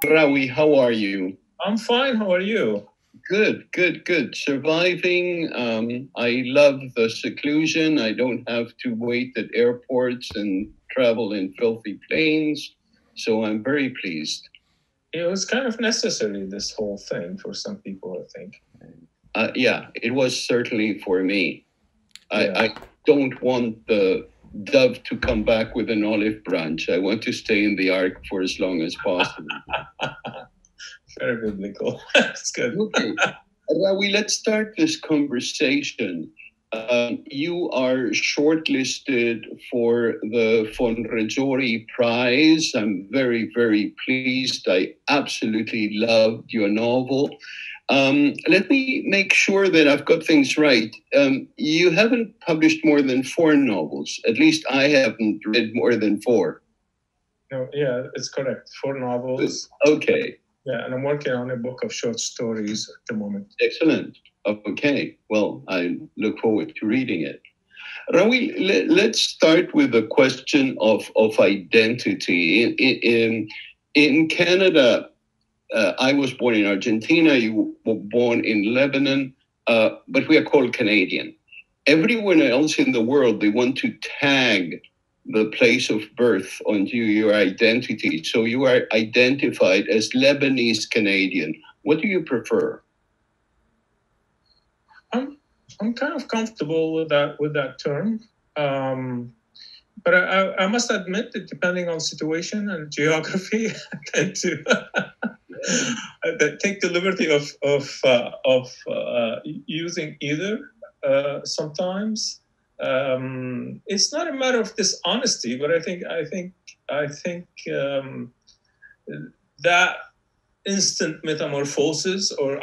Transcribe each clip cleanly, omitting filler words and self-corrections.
Rawi, how are you? I'm fine. How are you? Good, good, good. Surviving. I love the seclusion. I don't have to wait at airports and travel in filthy planes. So I'm very pleased. It was kind of necessary, this whole thing, for some people, I think. Yeah, it was certainly for me. Yeah. I don't want the dove to come back with an olive branch. I want to stay in the ark for as long as possible. Very biblical. That's good. Okay. Rawi, let's start this conversation. You are shortlisted for the von Rezzori Prize. I'm very, very pleased. I absolutely loved your novel. Let me make sure that I've got things right. You haven't published more than 4 novels. At least I haven't read more than 4. No, yeah, it's correct. 4 novels. Okay. Yeah, and I'm working on a book of short stories at the moment. Excellent. Okay. Well, I look forward to reading it. Rawi, let's start with the question of identity. In Canada, I was born in Argentina, you were born in Lebanon, but we are called Canadian. Everyone else in the world, they want to tag the place of birth onto your identity. So you are identified as Lebanese Canadian. What do you prefer? I'm kind of comfortable with that term. But I must admit that depending on situation and geography, I tend to take the liberty of using either. Sometimes it's not a matter of dishonesty, but I think that instant metamorphosis or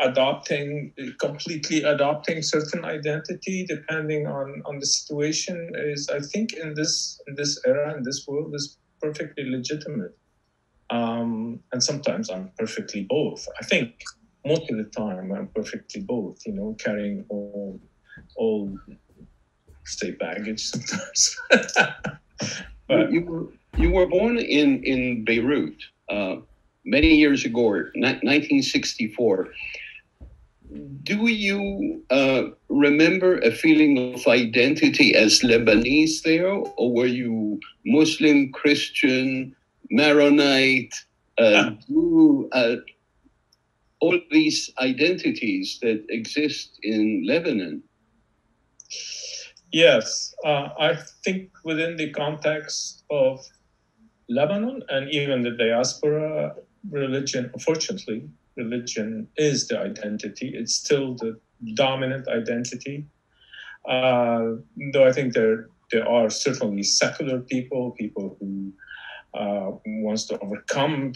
completely adopting certain identity depending on the situation is, I think, in this era, in this world, is perfectly legitimate. And sometimes I'm perfectly both. I think most of the time I'm perfectly both, carrying all say baggage sometimes. But you were born in Beirut many years ago, 1964. Do you remember a feeling of identity as Lebanese there, or were you Muslim, Christian, Maronite, Jew, all these identities that exist in Lebanon? Yes, I think within the context of Lebanon and even the diaspora, religion, unfortunately, religion is the identity. It's still the dominant identity. Though I think there are certainly secular people who wants to overcome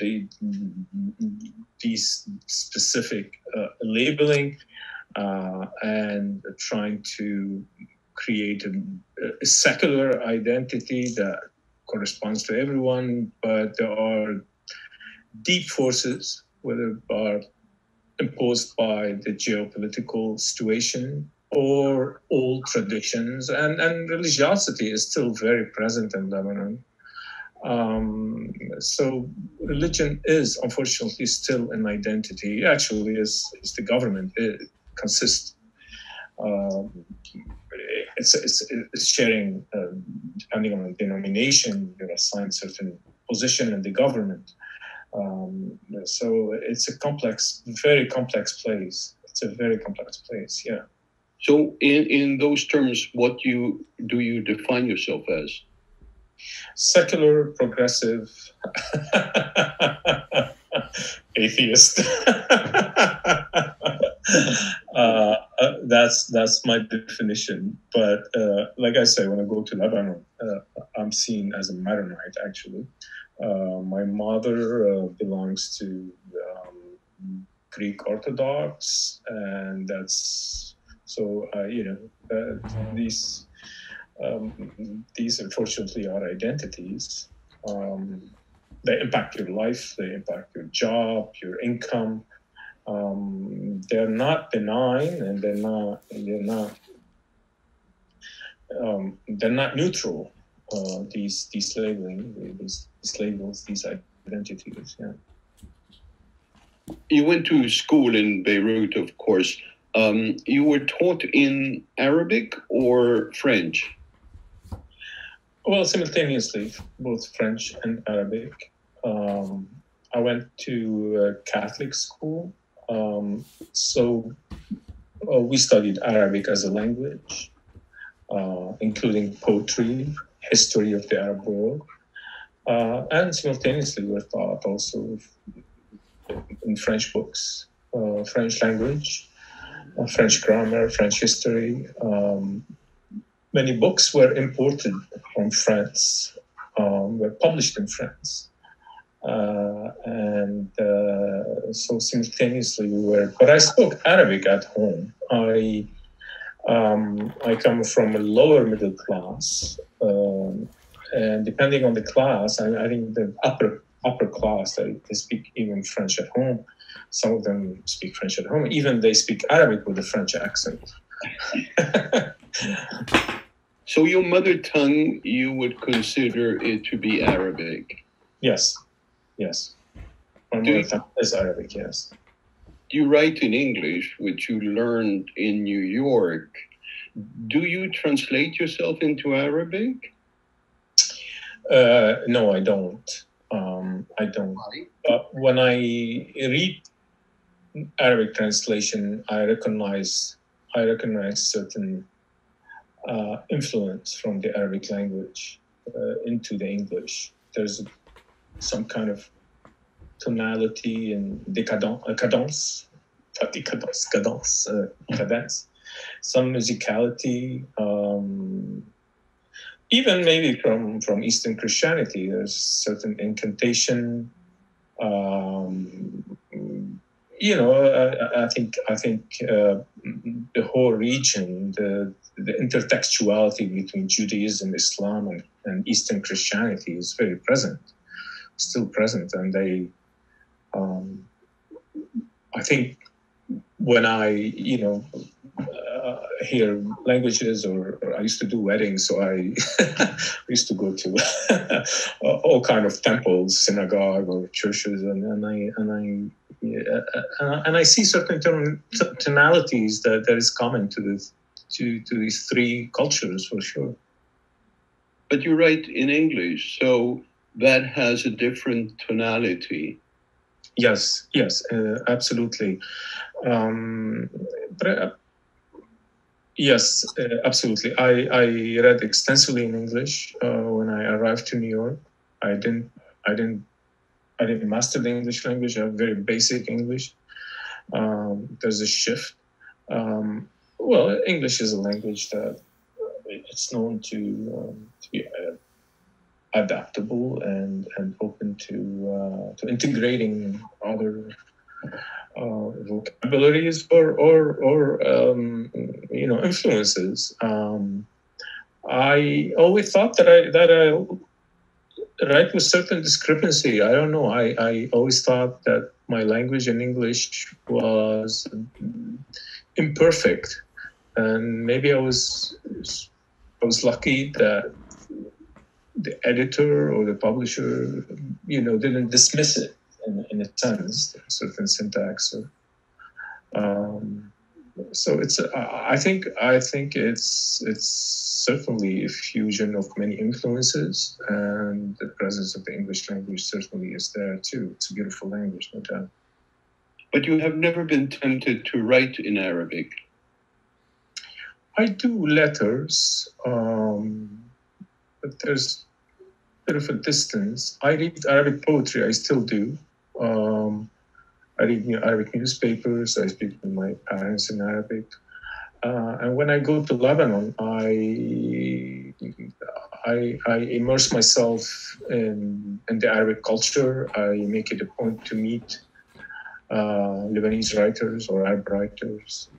these specific labeling and trying to create a secular identity that corresponds to everyone, but there are deep forces, whether are imposed by the geopolitical situation or old traditions, and religiosity is still very present in Lebanon. So religion is unfortunately still an identity. Actually, is the government. It consists. It's sharing, depending on the denomination, you're assigned certain position in the government. So it's a very complex place. It's a very complex place, yeah. So in those terms, what do you define yourself as? Secular, progressive, atheist. That's my definition. But like I say, when I go to Lebanon, I'm seen as a Maronite, actually. My mother belongs to Greek Orthodox, and that's so these unfortunately are identities. They impact your life, they impact your job, your income. They're not benign, and they're not neutral. These labeling, these labels, these identities. Yeah. You went to school in Beirut, of course. You were taught in Arabic or French? Well, simultaneously, both French and Arabic. I went to a Catholic school, so we studied Arabic as a language, including poetry, history of the Arab world, and simultaneously we were taught also in French books, French language, French grammar, French history. Many books were imported from France, were published in France. So simultaneously we were, but I spoke Arabic at home. I come from a lower middle class, and depending on the class, I think the upper class, they speak even French at home. Some of them speak French at home. Even they speak Arabic with a French accent. So your mother tongue, you would consider it to be Arabic? Yes. My mother tongue is Arabic, yes. You write in English, which you learned in New York. Do you translate yourself into Arabic? No, I don't. I don't. When I read Arabic translation, I recognize certain influence from the Arabic language into the English. There's some kind of tonality and cadence, some musicality, even maybe from Eastern Christianity. There's certain incantation. I think the whole region, the intertextuality between Judaism, Islam, and Eastern Christianity is very present, still present, and they. I think when I hear languages, or I used to do weddings, so I used to go to all kind of temples, synagogue, or churches, and I see certain tonalities that is common to these three cultures, for sure. But you write in English, so that has a different tonality. Yes, absolutely. Yes, absolutely. I read extensively in English when I arrived to New York. I didn't master the English language. I have very basic English. There's a shift. Well, English is a language that it's known to be adaptable and open to integrating other vocabularies or influences. I always thought that I write with certain discrepancy. I don't know. I always thought that my language in English was imperfect, and maybe I was lucky that the editor or the publisher, didn't dismiss it in a sense, certain syntax. So it's. I think it's certainly a fusion of many influences, and the presence of the English language certainly is there too. It's a beautiful language, no doubt. But you have never been tempted to write in Arabic? I do letters, but there's a bit of a distance. I read Arabic poetry. I still do. I read Arabic newspapers. I speak with my parents in Arabic. And when I go to Lebanon, I immerse myself in the Arabic culture. I make it a point to meet Lebanese writers or Arab writers.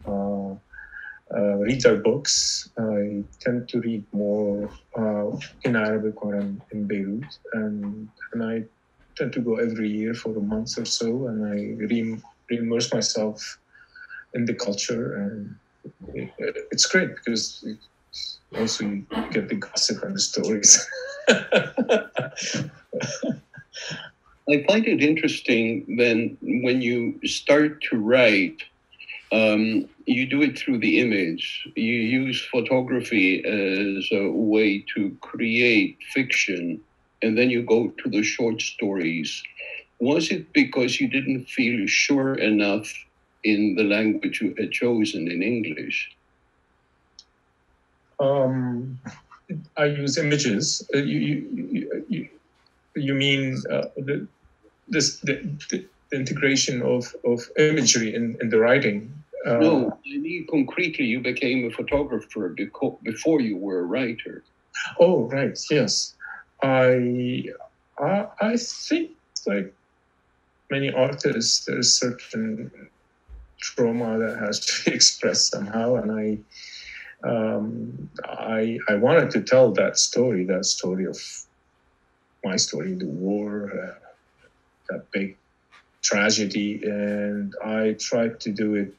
Read their books. I tend to read more in Arabic when I'm in Beirut, and I tend to go every year for a month or so, and I re-immerse myself in the culture, and it's great because also you get the gossip and the stories. I find it interesting then when you start to write, you do it through the image. You use photography as a way to create fiction, and then you go to the short stories. Was it because you didn't feel sure enough in the language you had chosen in English? I use images. You mean the integration of imagery in the writing? No, I mean concretely, you became a photographer before you were a writer. Oh, right. Yes, I think like many artists, there's certain trauma that has to be expressed somehow, and I wanted to tell that story of my story, the war, that big tragedy, and I tried to do it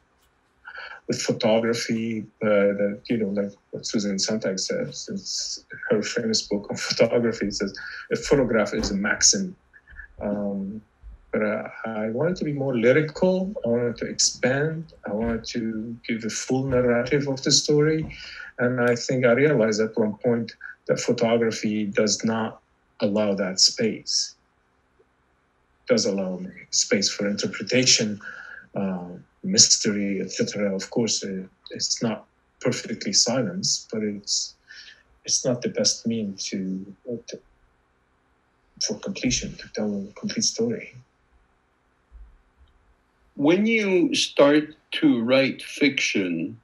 with photography. That like what Susan Sontag says, it's her famous book on photography. Says a photograph is a maxim. But I wanted to be more lyrical. I wanted to expand. I wanted to give a full narrative of the story. And I think I realized at one point that photography does not allow that space. It does allow space for interpretation, mystery, etc. Of course, it's not perfectly silenced, but it's not the best means for completion, to tell a complete story. When you start to write fiction,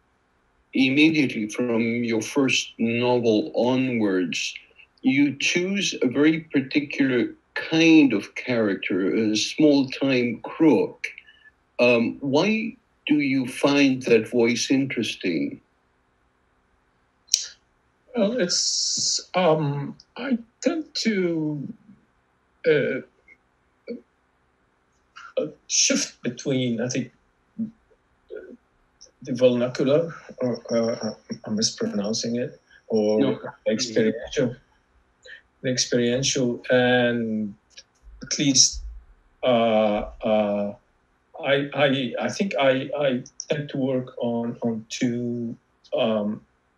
immediately from your first novel onwards, you choose a very particular kind of character, a small-time crook. Why do you find that voice interesting? Well, it's I tend to shift between, I think, the vernacular, or I'm mispronouncing it, or No. the experiential, and at least I think I tend to work on two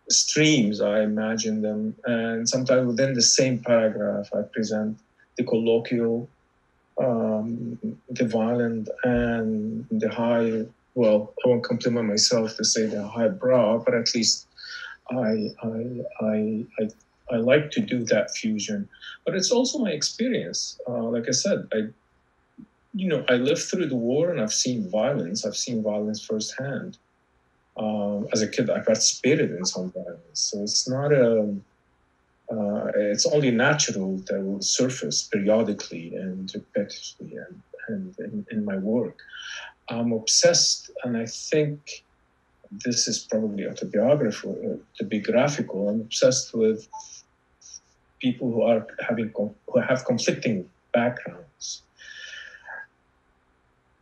streams. I imagine them, and sometimes within the same paragraph, I present the colloquial, the violent, and the high. Well, I won't compliment myself to say the highbrow, but at least I like to do that fusion. But it's also my experience. Like I said, I lived through the war and I've seen violence. I've seen violence firsthand. As a kid, I participated in some violence, so it's not it's only natural that will surface periodically and repetitively and in my work. I'm obsessed, and I think this is probably autobiographical, to be graphical. I'm obsessed with people who have conflicting backgrounds,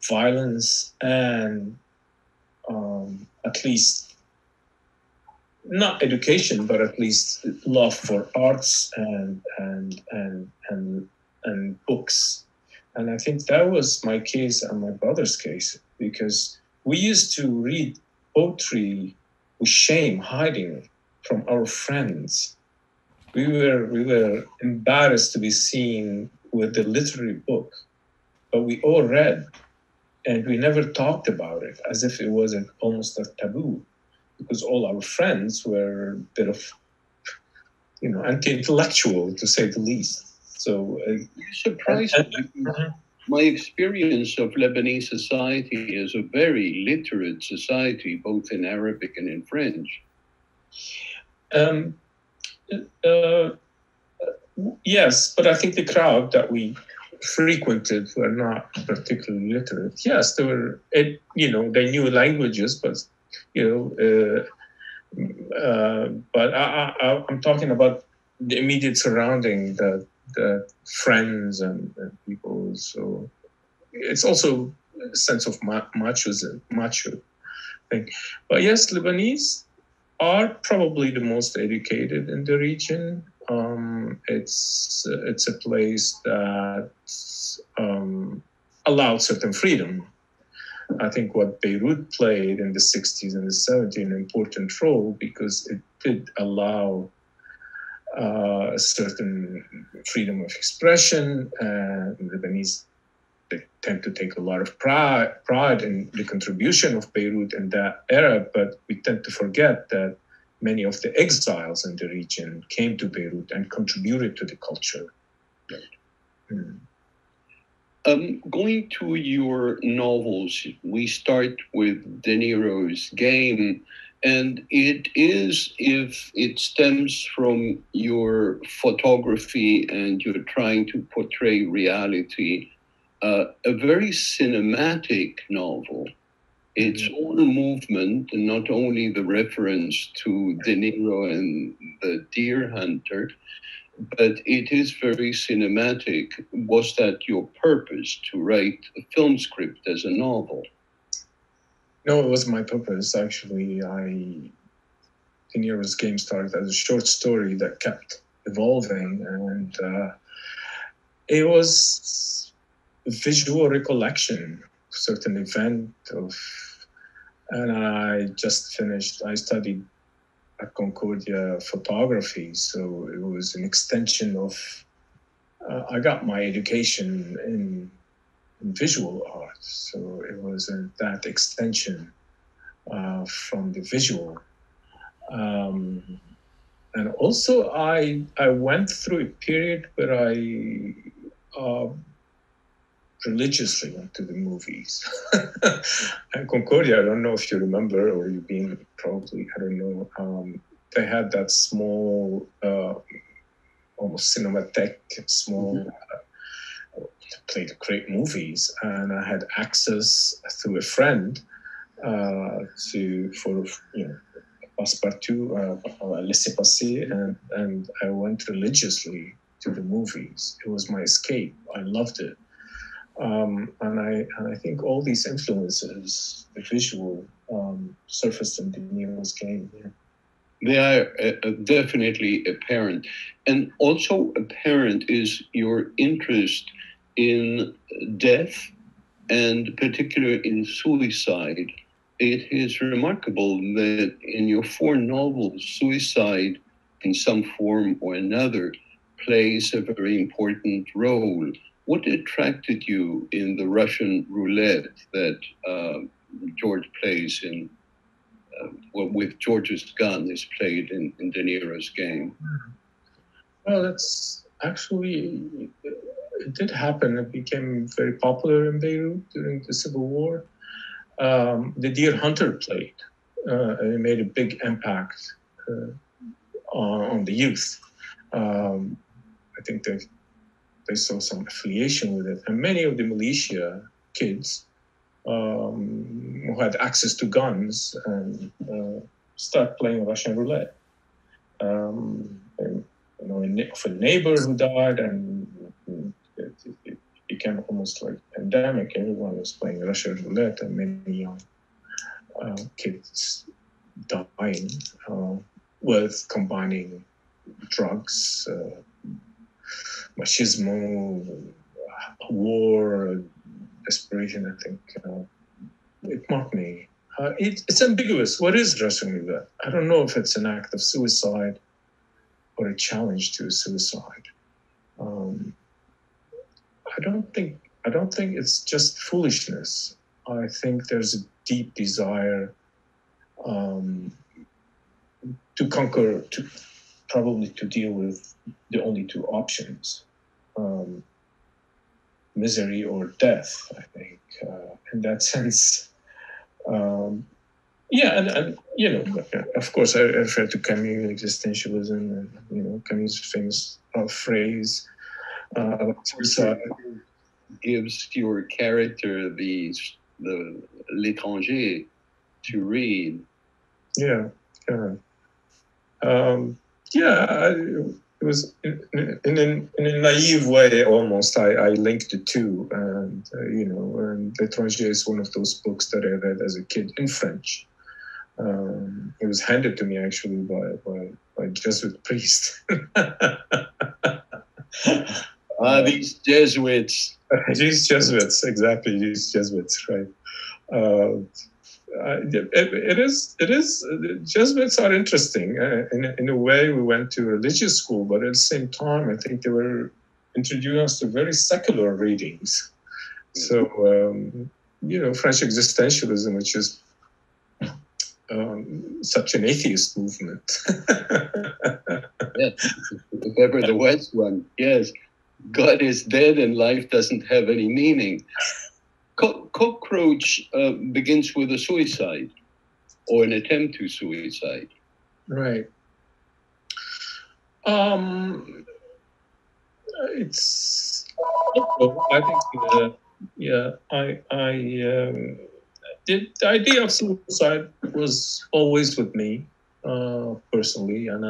violence, and at least not education, but at least love for arts and books. And I think that was my case and my brother's case, because we used to read poetry with shame, hiding from our friends. We were embarrassed to be seen with the literary book, but we all read, and we never talked about it, as if it was almost a taboo, because all our friends were a bit of, anti-intellectual, to say the least. So you surprised me. My experience of Lebanese society is a very literate society, both in Arabic and in French. Yes, but I think the crowd that we frequented were not particularly literate. Yes, they were. They knew languages, but but I'm talking about the immediate surrounding, the friends and people. So it's also a sense of macho thing. But yes, Lebanese are probably the most educated in the region. It's a place that movies allowed certain freedom. I think what Beirut played in the 60s and the 70s an important role because it did allow a certain freedom of expression. Lebanese they tend to take a lot of pride in the contribution of Beirut in that era, but we tend to forget that many of the exiles in the region came to Beirut and contributed to the culture. Going to your novels, we start with Niros Game, and it is, if it stems from your photography and you're trying to portray reality, a very cinematic novel. It's all movement, and not only the reference to De Niro and the deer hunter, but it is very cinematic. Was that your purpose, to write a film script as a novel? No, it was my purpose, actually. The Niros Game started as a short story that kept evolving, and it was a visual recollection of a certain event and I just finished, I studied at Concordia photography, so it was an extension of, I got my education in visual art, so it was that extension from the visual. And also I went through a period where I religiously went to the movies. At Concordia, I don't know if you remember or you've been, probably, I don't know. They had that small, almost cinematheque, small, played great movies, and I had access through a friend for Passepartout, laissez-passer, and I went religiously to the movies. It was my escape. I loved it. And I think all these influences, the visual, surfaced in the Niros Game. Yeah. They are definitely apparent. And also apparent is your interest in death, and particularly in suicide. It is remarkable that in your 4 novels, suicide in some form or another plays a very important role. What attracted you in the Russian roulette that George plays in, with George's gun is played in De Niro's Game? Well, that's actually, it did happen. It became very popular in Beirut during the Civil War. The Deer Hunter played. It made a big impact on the youth. I think they saw some affiliation with it. And many of the militia kids who had access to guns and start playing Russian roulette. Of a neighbor who died, and it became almost like a pandemic. Everyone was playing Russian roulette, and many young kids dying with combining drugs, machismo, war, desperation. I think it marked me. It's ambiguous. What is Russian roulette? I don't know if it's an act of suicide or a challenge to suicide. I don't think it's just foolishness. I think there's a deep desire to conquer, probably to deal with the only 2 options, misery or death, I think, in that sense. And of course, I refer to Camus, existentialism, and, Camus' famous phrase, suicide. Gives your character the l'étranger to read. Yeah. It was in a naive way almost. I linked the 2, and and L'étranger is one of those books that I read as a kid in French. It was handed to me actually by a Jesuit priest. These Jesuits, These Jesuits, exactly. These Jesuits, right? It is. Jesuits are interesting. In a way, we went to religious school, but at the same time, I think they were introducing us to very secular readings. So, French existentialism, which is such an atheist movement. Yes, if ever there was one. Yes, God is dead and life doesn't have any meaning. Cockroach begins with a suicide or an attempt to suicide. Right. It's. I think. The idea of suicide was always with me, personally, and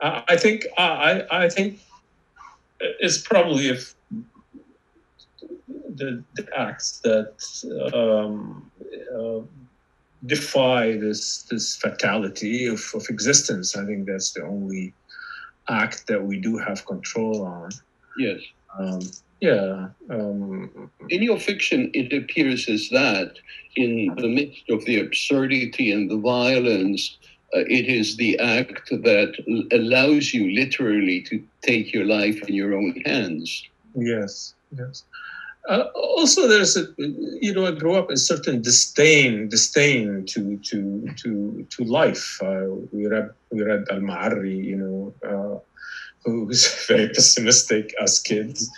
I think it's probably if the acts that defy this fatality of existence. I think that's the only act that we do have control on. Yes. In your fiction, it appears as that in the midst of the absurdity and the violence, it is the act that allows you literally to take your life in your own hands. Yes. Also, there's I grew up in certain disdain to life. We read Al-Ma'arri, who was very pessimistic as kids,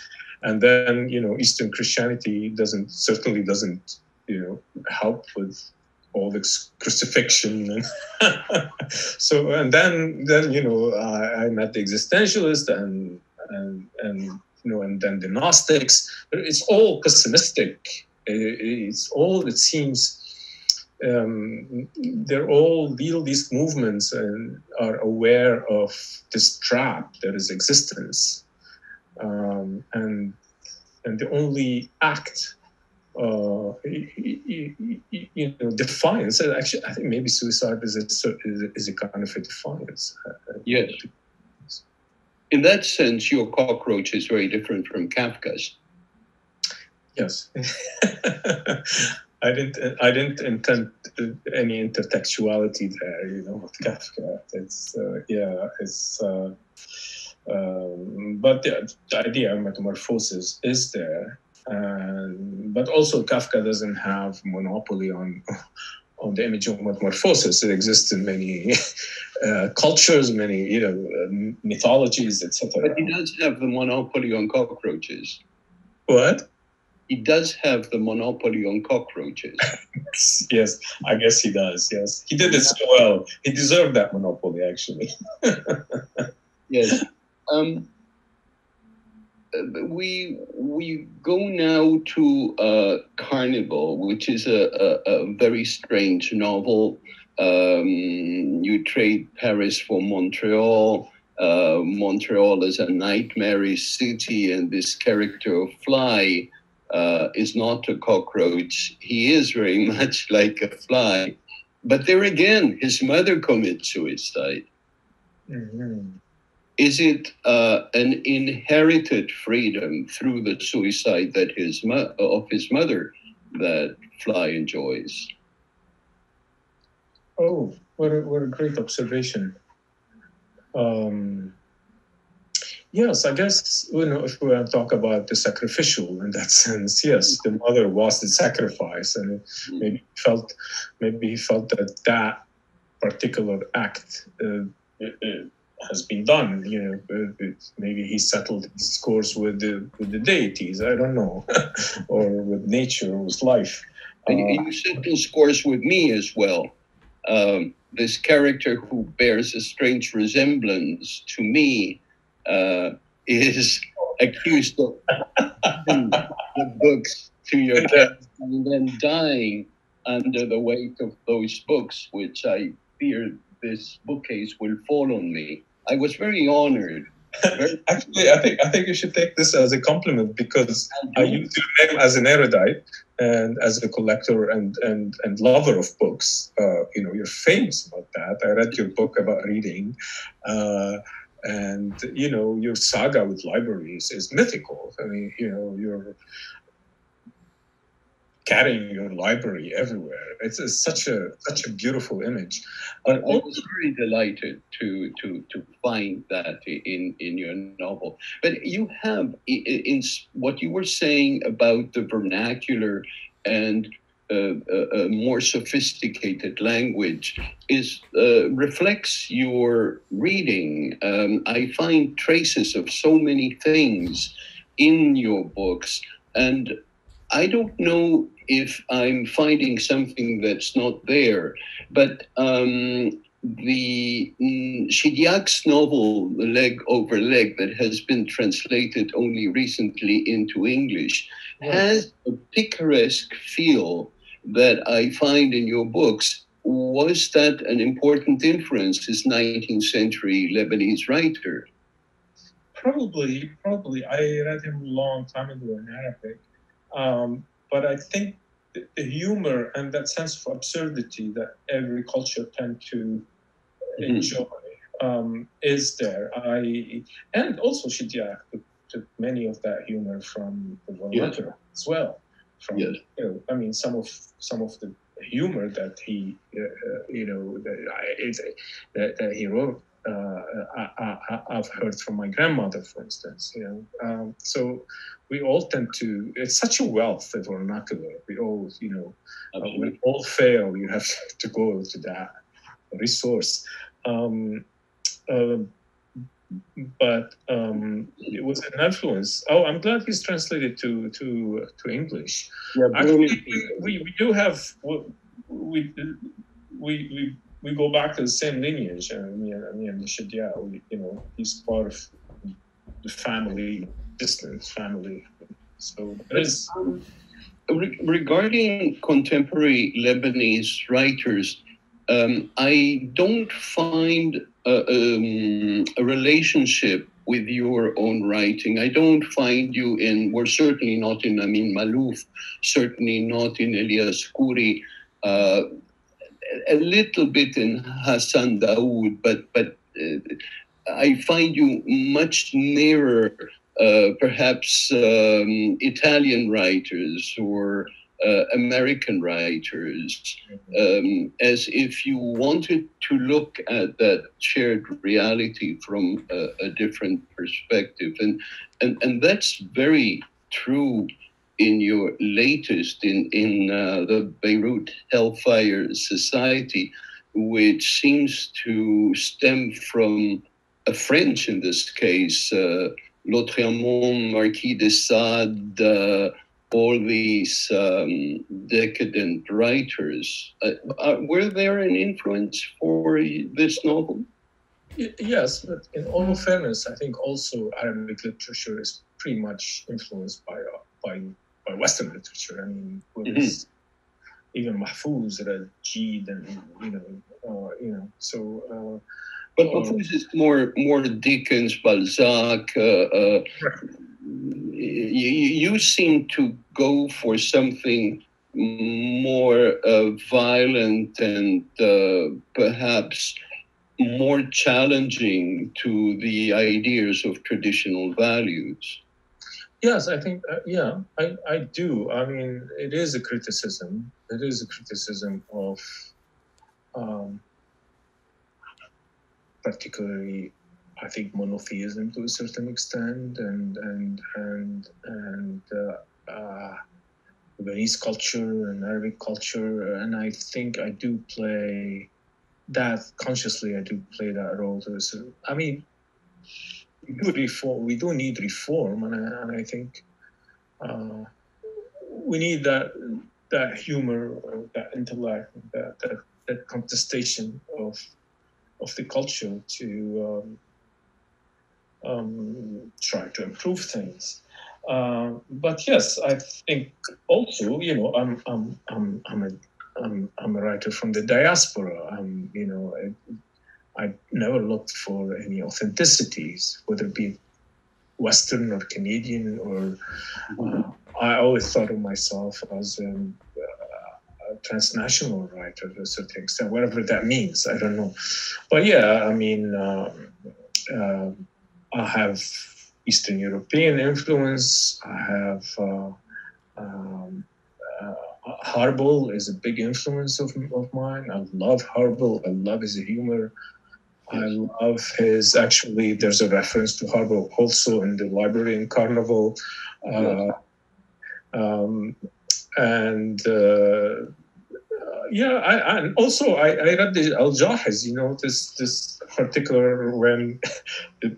and then Eastern Christianity certainly doesn't help with all this crucifixion, and so and then I met the existentialist and then the Gnostics. It's all pessimistic. It seems they're all these movements and are aware of this trap that is existence, and the only act defiance. Actually, I think maybe suicide is a kind of a defiance. Yes. In that sense, your Cockroach is very different from Kafka's. Yes. I didn't intend any intertextuality there, with Kafka. But the idea of metamorphosis is there, but also Kafka doesn't have monopoly on the image of metamorphosis. It exists in many cultures, many mythologies, etc. But he does have the monopoly on cockroaches. What? He does have the monopoly on cockroaches. Yes, I guess he does. Yes, he did it so well. He deserved that monopoly, actually. Yes. We go now to Carnival, which is a very strange novel. You trade Paris for Montreal. Montreal is a nightmarish city, and this character of Fly is not a cockroach. He is very much like a fly. But there again, his mother commits suicide. Mm-hmm. Is it an inherited freedom through the suicide that of his mother that Fly enjoys? Oh, what a great observation. Yes, I guess if we want to talk about the sacrificial in that sense, yes, the mother was the sacrifice, and maybe he felt that particular act has been done. Maybe he settled his scores with the deities. I don't know, or with nature, or with life. And you settled scores with me as well. This character who bears a strange resemblance to me is accused of the books to your character and then dying under the weight of those books, which I fear this bookcase will fall on me. I was very honored. Actually, I think you should take this as a compliment, because I use your name as an erudite and as a collector and lover of books. You're famous about that. I read your book about reading. And, your saga with libraries is mythical. I mean, you're carrying your library everywhere. It's such a beautiful image. I was very delighted to find that in your novel. But you have in what you were saying about the vernacular and a more sophisticated language is reflects your reading. I find traces of so many things in your books, and I don't know if I'm finding something that's not there, but the Chidiac's novel, Leg Over Leg, that has been translated only recently into English, has a picaresque feel that I find in your books. Was that an important influence, this 19th century Lebanese writer? Probably. I read him a long time ago in Arabic. But I think the humor and that sense of absurdity that every culture tend to enjoy is there. And also Shidiak took many of that humor from the vernacular as well. From I mean, some of the humor that he that he wrote. I've heard from my grandmother, for instance. So we all tend to. It's such a wealth of vernacular. We all, when all fail, you have to go to that resource. But it was an influence. Oh, I'm glad he's translated to English. Yeah, actually, we do have we go back to the same lineage. I mean, he's part of the family, distant family. So there's. Regarding contemporary Lebanese writers, I don't find a relationship with your own writing. I don't find you we're certainly not in Amin Malouf, certainly not in Elias Khoury, a little bit in Hassan Daoud, but I find you much nearer perhaps Italian writers or American writers, as if you wanted to look at that shared reality from a different perspective. And that's very true in your latest, in the Beirut Hellfire Society, which seems to stem from a French, in this case, Lautréamont, Marquis de Sade, all these decadent writers. Were there an influence for this novel? Yes, but in all fairness, I think also Arabic literature is pretty much influenced by Western literature. I mean, even Mahfouz read Gide, and so. But Mahfouz is more Dickens, Balzac. You seem to go for something more violent and perhaps more challenging to the ideas of traditional values. Yes, I think, I do. I mean, it is a criticism. It is a criticism of particularly, I think, monotheism to a certain extent, and Lebanese culture and Arabic culture, and I think I do play that consciously. I do play that role. I mean, we do reform. We do need reform, and I think we need that humor, that intellect, that contestation of the culture to try to improve things. But yes, I think also, I'm a writer from the diaspora. I never looked for any authenticities, whether it be Western or Canadian, or I always thought of myself as a transnational writer to a certain extent, whatever that means. I don't know. But yeah, I mean, I have Eastern European influence. I have Harbel is a big influence of mine. I love Harbel. I love his humor. I love his, actually, there's a reference to Harbel also in the library in Carnival. And also I read the Al-Jahiz, this particular, when the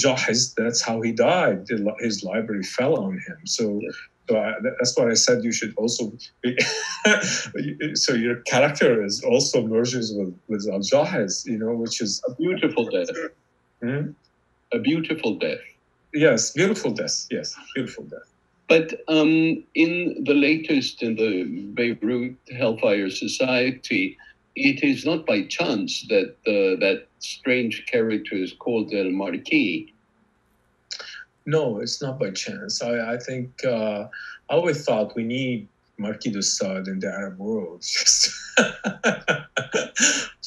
Jahiz, that's how he died. His library fell on him. So that's why I said you should also be so your character is also merges with Al-Jahiz, which is a beautiful death. A beautiful death. Yes, beautiful death. Yes, beautiful death. But in the latest, in the Beirut Hellfire Society, it is not by chance that that strange character is called El Marquis. No, it's not by chance. I think I always thought we need Marquis de Sade in the Arab world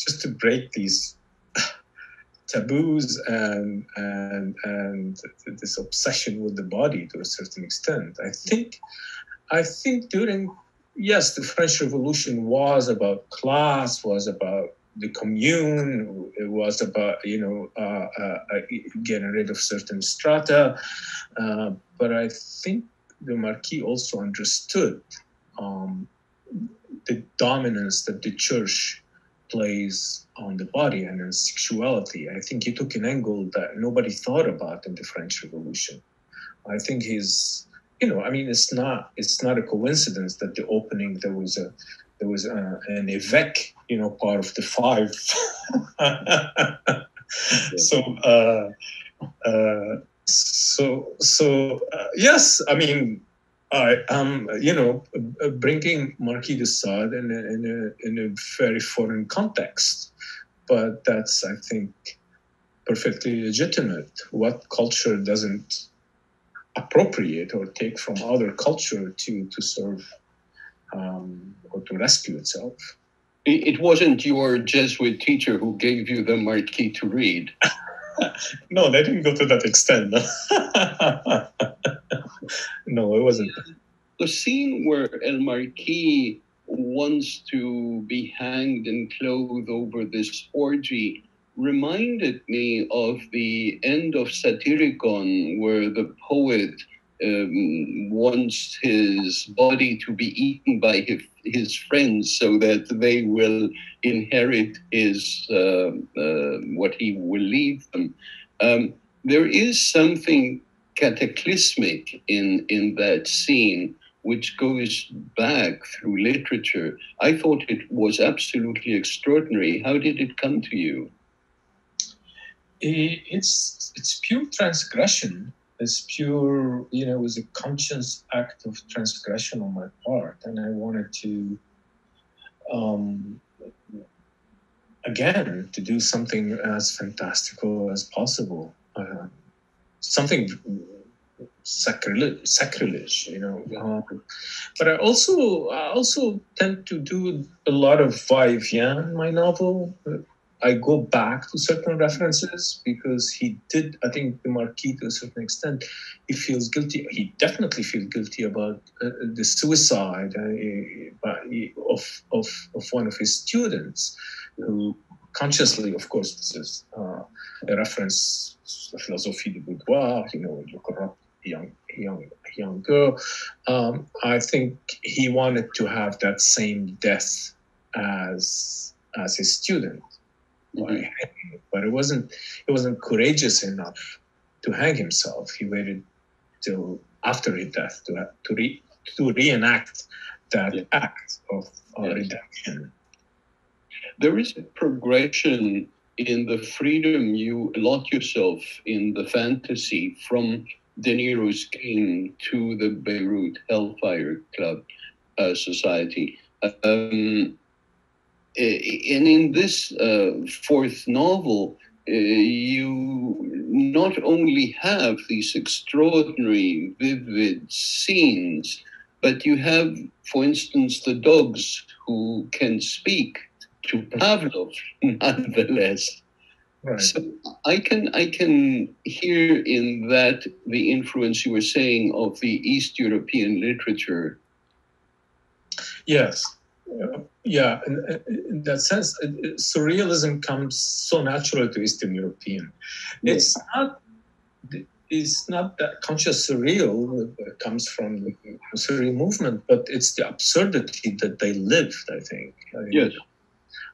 just to break these taboos and this obsession with the body to a certain extent. I think during, yes, the French Revolution was about class, was about the commune, it was about getting rid of certain strata, but I think the Marquis also understood the dominance that the church plays on the body and in sexuality. I think he took an angle that nobody thought about in the French Revolution. I think it's not a coincidence that the opening there was an évêque, part of the five. Yes, I mean, I am, bringing Marquis de Sade in a very foreign context, but that's, I think, perfectly legitimate. What culture doesn't appropriate or take from other culture to serve or to rescue itself? It wasn't your Jesuit teacher who gave you the Marquis to read. No, they didn't go to that extent. No, it wasn't. The scene where El Marquis wants to be hanged and clothed over this orgy reminded me of the end of Satyricon, where the poet wants his body to be eaten by his friends so that they will inherit his what he will leave them. There is something cataclysmic in that scene which goes back through literature. I thought it was absolutely extraordinary. How did it come to you? It's pure transgression. It's pure, it was a conscious act of transgression on my part. And I wanted to, again, to do something as fantastical as possible. Something sacrilege, but I also tend to do a lot of va-et-vient in my novel. I go back to certain references because he did, I think the Marquis to a certain extent, he feels guilty. He definitely feels guilty about the suicide of one of his students, who consciously, of course, this is a reference to the philosophy de boudoir, the corrupt young girl. I think he wanted to have that same death as his student. Mm-hmm. But it wasn't courageous enough to hang himself. He waited till after his death to reenact that act of redemption. There is a progression in the freedom you allot yourself in the fantasy from the Niros Game to the Beirut Hellfire Club Society. And in this fourth novel, you not only have these extraordinary, vivid scenes, but you have, for instance, the dogs who can speak to Pavlov, nonetheless. Right. So I can hear in that the influence you were saying of the East European literature. Yes. Yeah, in that sense, surrealism comes so naturally to Eastern European. Yes. It's not that conscious surreal that comes from the surreal movement, but it's the absurdity that they lived, I think. Yes.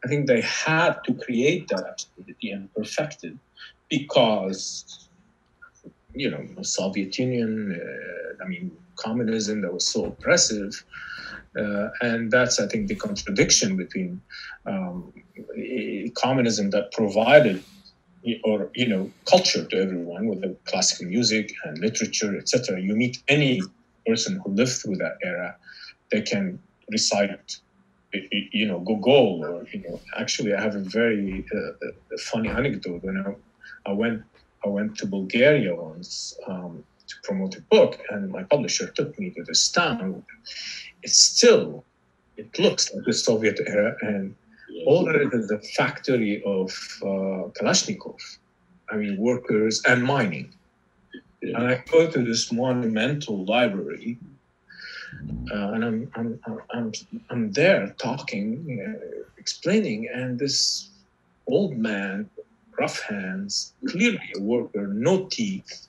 I think they had to create that absurdity and perfect it because, Soviet Union, communism that was so oppressive. And that's, I think, the contradiction between communism that provided culture to everyone with the classical music and literature, etc. You meet any person who lived through that era, they can recite, Gogol, or Actually, I have a very funny anecdote. When I went to Bulgaria once to promote a book, and my publisher took me to this town. It looks like the Soviet era, and all that is a factory of Kalashnikov. Workers and mining. And I go to this monumental library, and I'm there talking, explaining, and this old man, rough hands, clearly a worker, no teeth,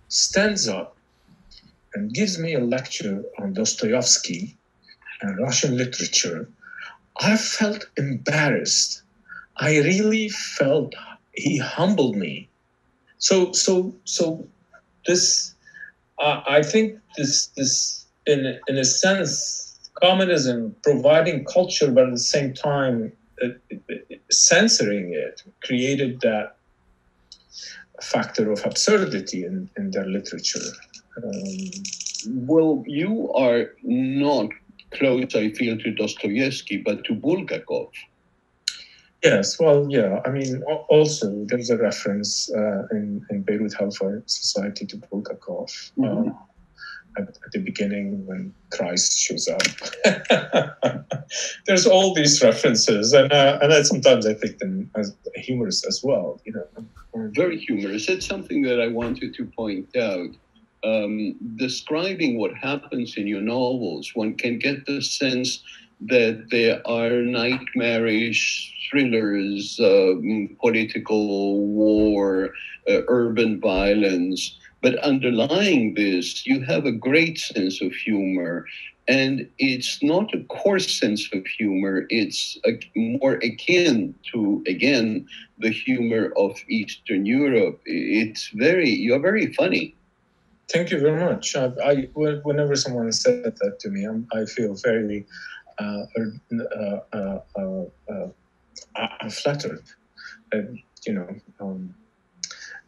stands up and gives me a lecture on Dostoevsky and Russian literature. I felt embarrassed. I really felt he humbled me. So this, I think this in a sense, communism providing culture, but at the same time censoring it, created that factor of absurdity in their literature. Well, you are not close, I feel, to Dostoevsky, but to Bulgakov. Yes, well, yeah. Also, there's a reference in Beirut Hellfire Society to Bulgakov at the beginning when Christ shows up. There's all these references, and sometimes I think them as humorous as well. Very humorous. It's something that I wanted to point out. Describing what happens in your novels, one can get the sense that there are nightmarish thrillers, political war, urban violence. But underlying this, you have a great sense of humor. And it's not a coarse sense of humor. It's more akin to, again, the humor of Eastern Europe. You're very funny. Thank you very much. Whenever someone said that to me, I feel very I'm flattered,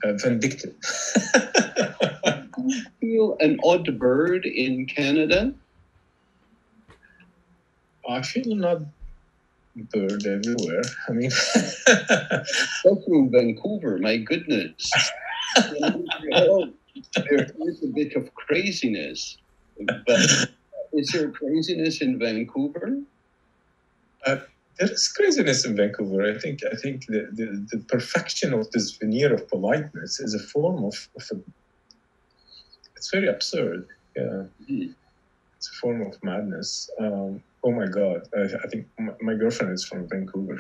vindictive. You feel an odd bird in Canada? I feel an odd bird everywhere. Especially in Vancouver, my goodness. There is a bit of craziness, but is there craziness in Vancouver? There is craziness in Vancouver. I think the perfection of this veneer of politeness is a form of it's very absurd. Yeah, it's a form of madness. Oh my God! I think my girlfriend is from Vancouver.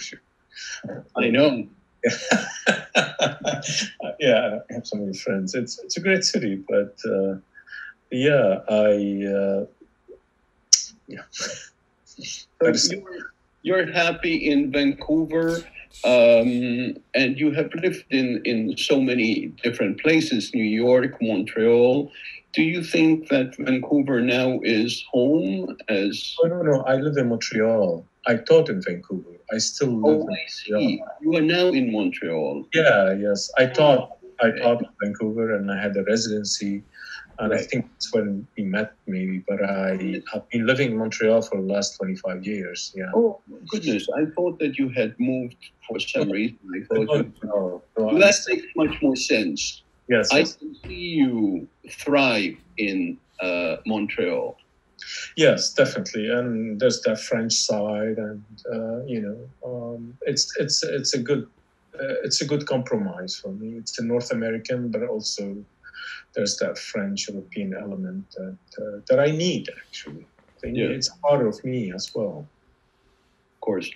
I know. Yeah, I have so many friends. It's a great city, but So you're happy in Vancouver, and you have lived in so many different places, New York, Montreal. Do you think that Vancouver now is home? No. I live in Montreal. I taught in Vancouver. I still live in Montreal. You are now in Montreal. Yeah, yes. I taught in Vancouver, and I had a residency. And I think that's when we met, maybe. But I have been living in Montreal for the last 25 years. Yeah. Oh, goodness. I thought that you had moved for some reason. No, that makes much more sense. Yes. I can see you thrive in Montreal. Yes, definitely. And there's that French side, and it's a good it's a good compromise for me. It's a North American, but also there's that French European element that I need, actually. It's part of me as well. Of course.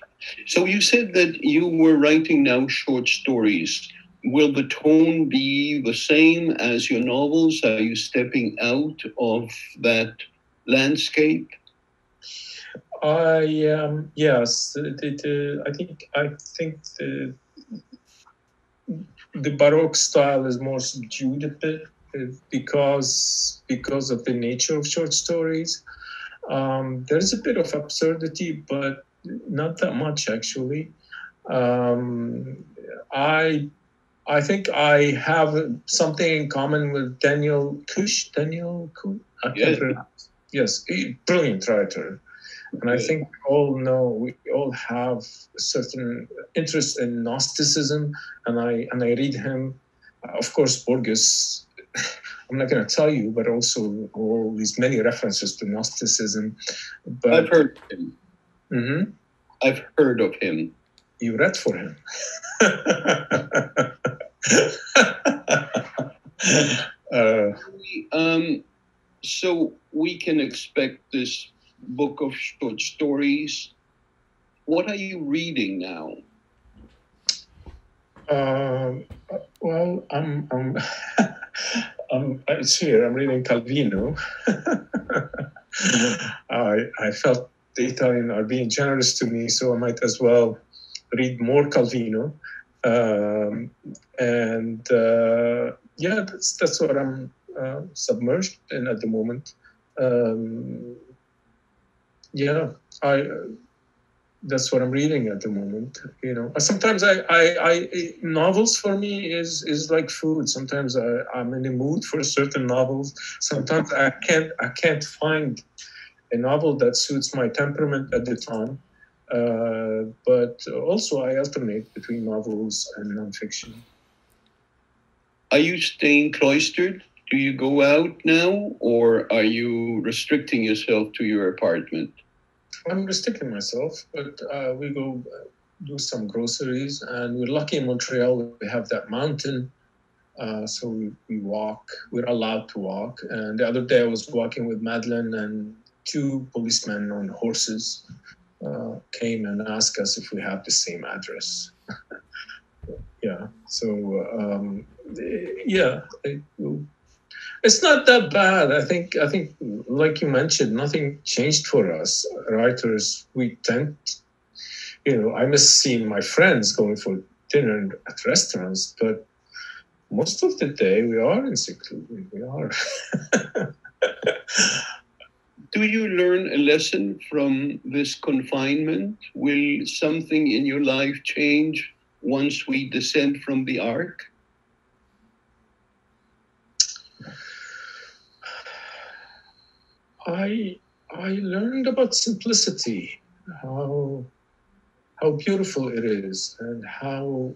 So you said that you were writing now short stories. Will the tone be the same as your novels? Are you stepping out of that landscape? Yes. I think the Baroque style is more subdued a bit because of the nature of short stories. There's a bit of absurdity, but not that much, actually. I think I have something in common with Daniel Kush. Yes, brilliant writer. And I think we all have a certain interest in Gnosticism, and I read him. Of course, Borges, I'm not going to tell you, but also all these many references to Gnosticism. But I've heard of him. Mm-hmm. I've heard of him. You read for him. So we can expect this book of short stories. What are you reading now? Well, it's here. I'm reading Calvino. I felt the Italians are being generous to me, so I might as well read more Calvino. That's what I'm submerged in at the moment. That's what I'm reading at the moment. Sometimes I novels for me is like food. Sometimes I'm in the mood for certain novels. Sometimes I can't find a novel that suits my temperament at the time. But also I alternate between novels and nonfiction. Are you staying cloistered? Do you go out now, or are you restricting yourself to your apartment? I'm restricting myself, but we go do some groceries, and we're lucky in Montreal. We have that mountain, so we walk. We're allowed to walk. And the other day I was walking with Madeleine, and 2 policemen on horses came and asked us if we have the same address. It's not that bad. I think, like you mentioned, nothing changed for us writers. We tend, I miss seeing my friends going for dinner at restaurants, but most of the day we are in seclusion. We are. Do you learn a lesson from this confinement? Will something in your life change once we descend from the ark? I learned about simplicity, how beautiful it is, and how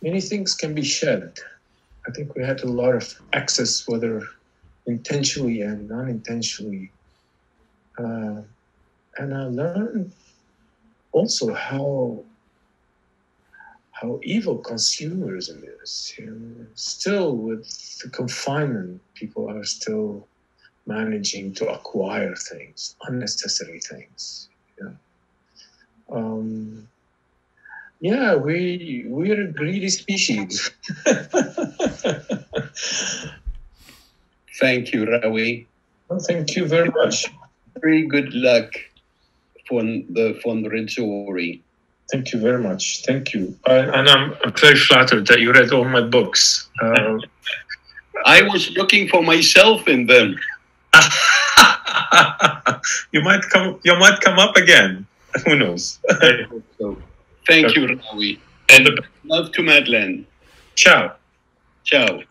many things can be shed. I think we had a lot of excess, whether intentionally and unintentionally. And I learned also how evil consumerism is. Still with the confinement, people are still managing to acquire things, unnecessary things. We're a greedy species. Thank you, Rawi. Well, thank you very much. Very good luck for the Rezzori. Thank you very much. Thank you. And I'm very flattered that you read all my books. I was looking for myself in them. You might come up again. Who knows? I hope so. Thank you, Rawi. And love to Madeleine. Ciao. Ciao.